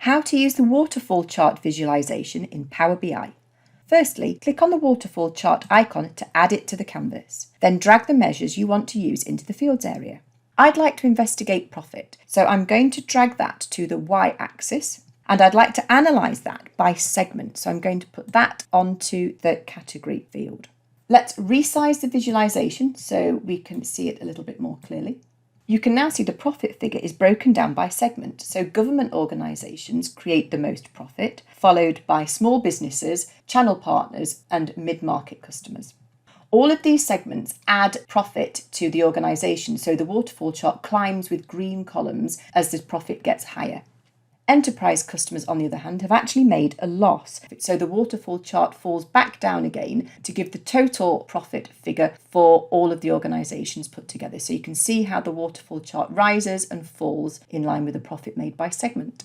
How to use the waterfall chart visualization in Power BI. Firstly, click on the waterfall chart icon to add it to the canvas. Then drag the measures you want to use into the fields area. I'd like to investigate profit, so I'm going to drag that to the y-axis, and I'd like to analyse that by segment, so I'm going to put that onto the category field. Let's resize the visualization so we can see it a little bit more clearly. You can now see the profit figure is broken down by segment. So government organisations create the most profit, followed by small businesses, channel partners and mid-market customers. All of these segments add profit to the organisation, so the waterfall chart climbs with green columns as the profit gets higher. Enterprise customers, on the other hand, have actually made a loss, so the waterfall chart falls back down again to give the total profit figure for all of the organisations put together. So you can see how the waterfall chart rises and falls in line with the profit made by segment.